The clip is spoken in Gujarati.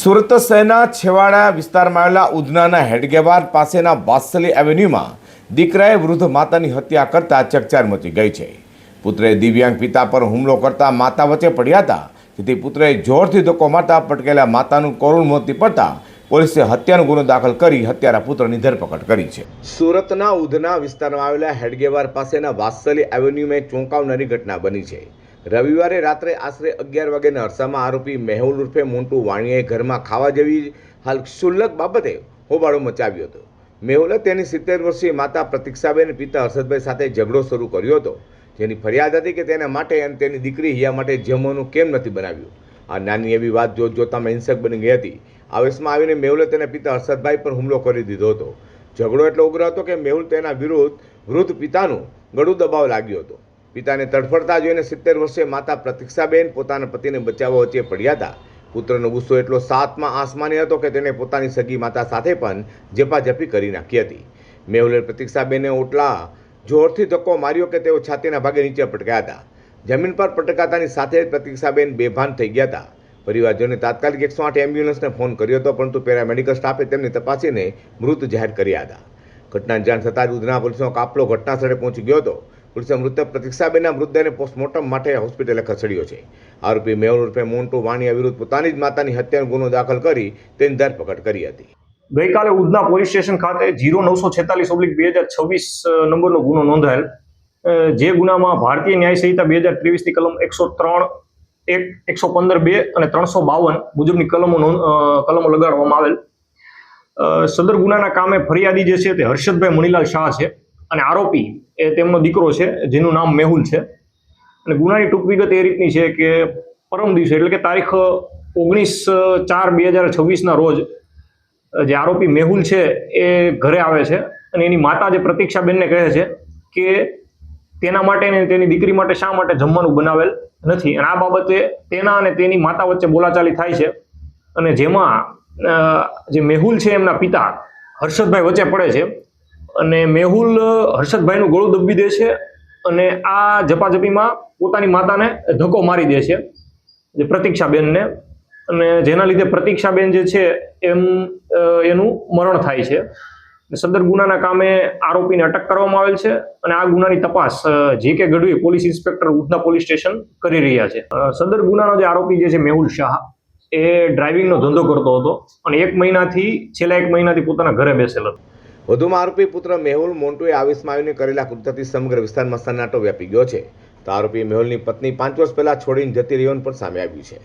સુરત શહેરના છેવાડા વિસ્તારમાં આવેલા ઉધનાના હેડગેવાર પાસેના વાત્સલ્ય એવન્યુમાં દીકરાએ વૃદ્ધ માતાની હત્યા કરતા ચકચાર મચી ગઈ છે। પુત્રે દિવ્યાંગ પિતા પર હુમલો કરતા માતા વચ્ચે પડ્યા હતા, જેથી પુત્રએ જોરથી ધક્કો મારતા પટકેલા માતાનું કરુણ મોત નીપજતા પોલીસે હત્યાનો ગુનો દાખલ કરી હત્યારા પુત્રની ધરપકડ કરી છે। સુરતના ઉધના વિસ્તારમાં આવેલા હેડગેવાર પાસેના વાત્સલ્ય એવન્યુમાં એક ચોંકાવનારી ઘટના બની છે। રવિવારે રાત્રે આશરે 11 વાગ્યાના અરસામાં આરોપી મેહુલ ઉર્ફે મોન્ટુ વાણીએ ઘરમાં ખાવા જેવી હાલ ક્ષુલ્લક બાબતે હોબાળો મચાવ્યો હતો। મેહુલે તેની 70 વર્ષીય માતા પ્રતીક્ષાબેન પિતા હર્ષદભાઈ સાથે ઝઘડો શરૂ કર્યો હતો, જેની ફરિયાદ હતી કે તેના માટે અને તેની દીકરી હિયા માટે જમવાનું કેમ નથી બનાવ્યું। આ નાની એવી વાત જોતામાં હિંસક બની ગઈ હતી। આવેશમાં આવીને મેહુલે તેના પિતા હર્ષદભાઈ પર હુમલો કરી દીધો હતો। ઝઘડો એટલો ઉગ્ર હતો કે મેહુલ તેના વિરુદ્ધ વૃદ્ધ પિતાનું ગળું દબાવ લાગ્યો હતો। પિતાને તડફડતા જોઈને 70 વર્ષીય માતા પ્રતીક્ષાબેન પોતાના પતિને બચાવવા વચ્ચે પડ્યા હતા। પુત્રનો ગુસ્સો એટલો સાતમાં આસમાની હતો કે તેને પોતાની સગી માતા સાથે પણ ઝપાઝપી કરી નાખી હતી। મેહુલે પ્રતીક્ષાબેનને ઓટલા જોરથી ધક્કો માર્યો કે તેઓ છાતીના ભાગે નીચે પટક્યા હતા। જમીન પર પટકાતાની સાથે જ પ્રતીક્ષાબેન બેભાન થઈ ગયા હતા। પરિવારજનોએ તાત્કાલિક 108 એમ્બ્યુલન્સને ફોન કર્યો હતો, પરંતુ પેરામેડિકલ સ્ટાફે તેમને તપાસીને મૃત જાહેર કર્યા હતા। ઘટનાની જાણ થતાં જ ઉધના પોલીસનો કાફલો ઘટના સ્થળે પહોંચી ગયો હતો। પોલીસે મૃતક પ્રતીક્ષાબેનના મૃતદેહને પોસ્ટમોર્ટમ માટે હોસ્પિટલે ખસેડ્યો છે। આરોપી મેહુલ ઉર્ફે મોન્ટુ વાણીયા વિરુદ્ધ પોતાની જ માતાની હત્યાનો ગુનો દાખલ કરી તેની ધરપકડ કરી હતી। ગઈકાલે ઉધના પોલીસ સ્ટેશન ખાતે 0946/2026 નંબરનો ગુનો નોંધાયેલ, જે ગુનામાં ભારતીય ન્યાય સંહિતા 2023ની કલમ 103, 115(2) અને 352 મુજબની કલમો લગાડવામાં આવેલ। સદર ગુનાના કામે ફરિયાદી જે છે તે હર્ષદભાઈ મણીલાલ શાહ છે અને આરોપી એ તેમનો દીકરો છે, જેનું નામ મેહુલ છે। અને ગુનાની ટૂંક વિગત એ રીતની છે કે પરમ દિવસે એટલે કે તારીખ 19/4/2026ના રોજ જે આરોપી મેહુલ છે એ ઘરે આવે છે અને એની માતા જે પ્રતીક્ષાબેનને કહે છે કે તેના માટે ને તેની દીકરી માટે શા માટે જમવાનું બનાવેલ નથી, અને આ બાબતે તેના અને તેની માતા વચ્ચે બોલાચાલી થાય છે। અને જેમાં જે મેહુલ છે એમના પિતા હર્ષદભાઈ વચ્ચે પડે છે અને મેહુલ હર્ષદભાઈનું ગળું દબી દે છે અને આ ઝપાઝપીમાં પોતાની માતાને ધક્કો મારી દે છે, જે પ્રતીક્ષાબેનને, અને જેના લીધે પ્રતીક્ષાબેન જે છે એનું મરણ થાય છે। સદર ગુનાના કામે આરોપીને અટક કરવામાં આવેલ છે અને આ ગુનાની તપાસ જે કે Gadhvi police inspector Udhna police station કરી રહ્યા છે। સદર ગુનાનો જે આરોપી જે છે મેહુલ શાહ એ ડ્રાઇવિંગનો ધંધો કરતો હતો અને છેલ્લા 1 મહિનાથી પોતાના ઘરે બેસેલ હતો। વધુમાં આરોપી પુત્ર મેહુલ મોન્ટુએ આવેશમાં આવીને કરેલા કૃત્યથી સમગ્ર વિસ્તારમાં સન્નાટો વ્યાપી ગયો છે। તો આરોપી મેહુલની પત્ની 5 વર્ષ પહેલા છોડીને જતી રહ્યોનું પણ સામે આવ્યું છે।